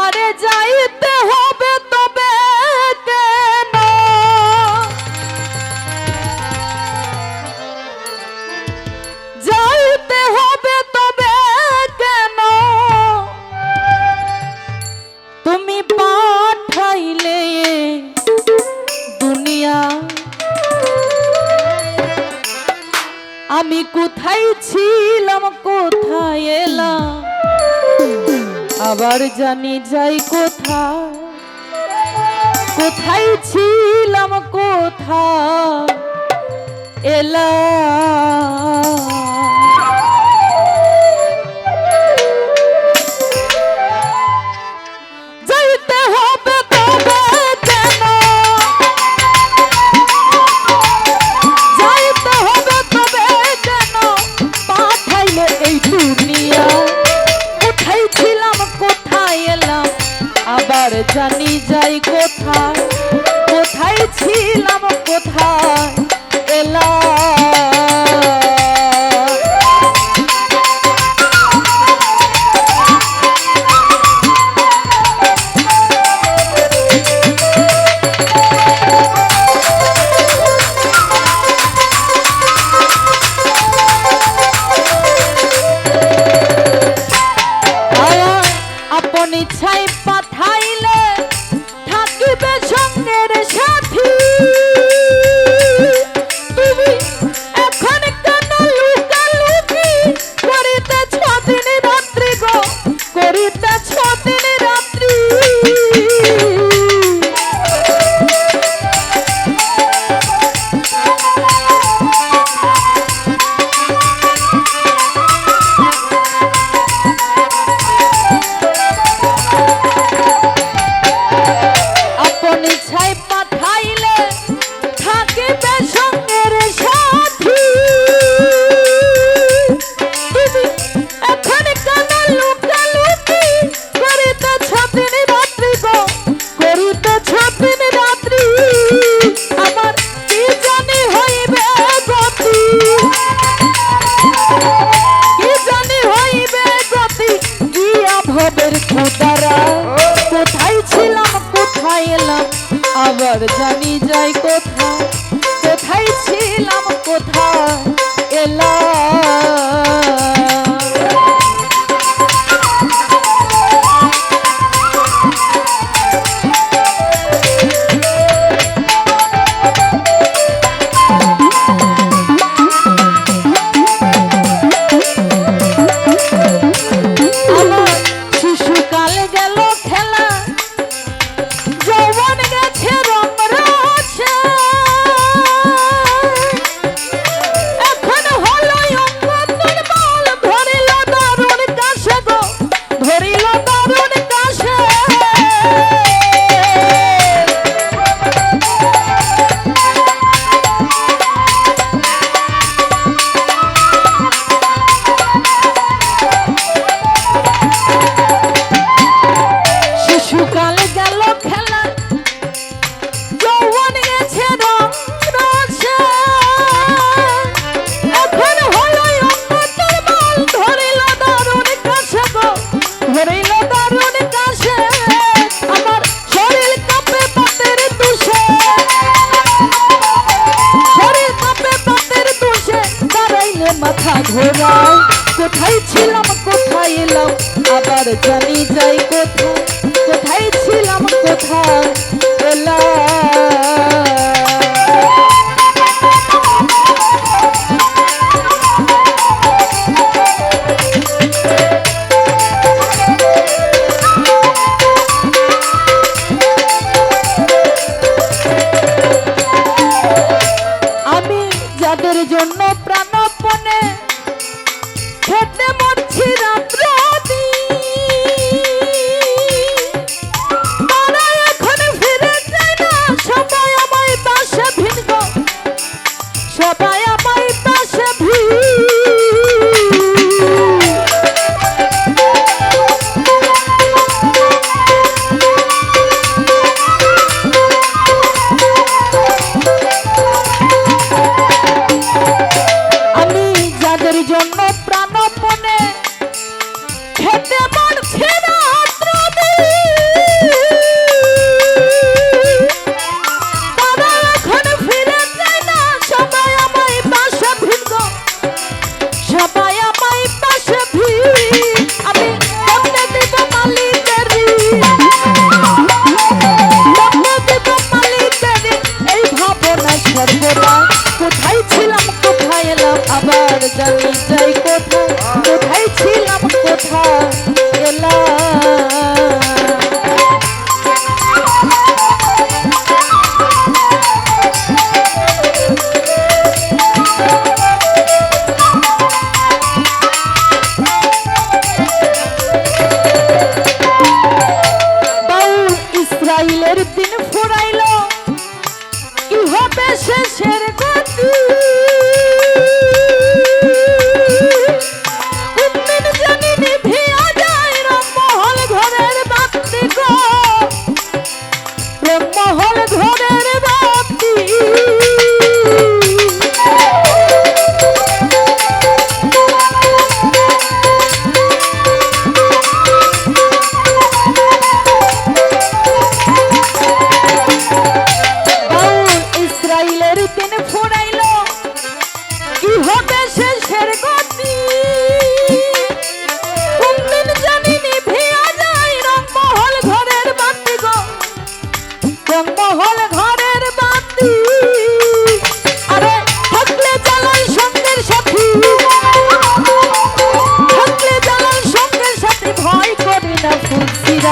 আরে যাইতে হবে তবে কেন যাইতে হবে তবে কেন তুমি পাঠাইলে দুনিয়া আমি কোথায় ছিলাম কোথায় এলাম আবার জানি যাই কোথায় কোথায় ছিলাম কোথায় এলাম যাইতে হবে তবে কেন যাইতে হবে তবে কেন পাঠাইলে এই দুনিয়া কোথায় ছিলাম কোথায় এলাম আবার জানি যাই কোথায় কোথায় ছিলাম কোথায় এলাম আপন ইচ্ছায় পাঠাইলে থাকিবে সঙ্গের সাথী তুমি এখন কেন লুকালুকি করিতেছ দিন রাত্রি গো করিতেছ দিন রাত্রি কোথায় ছিলাম কোথায় এলাম আবার জানি যাই কোথায় কোথায় ছিলাম কোথায় এলাম গেল খেলা যৌবন গেছে রং রসে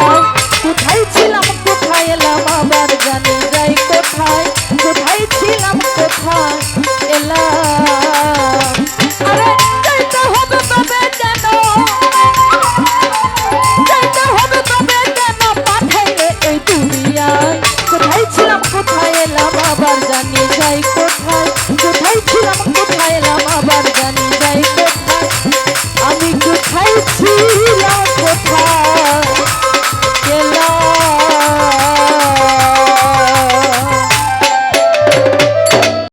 কোথায়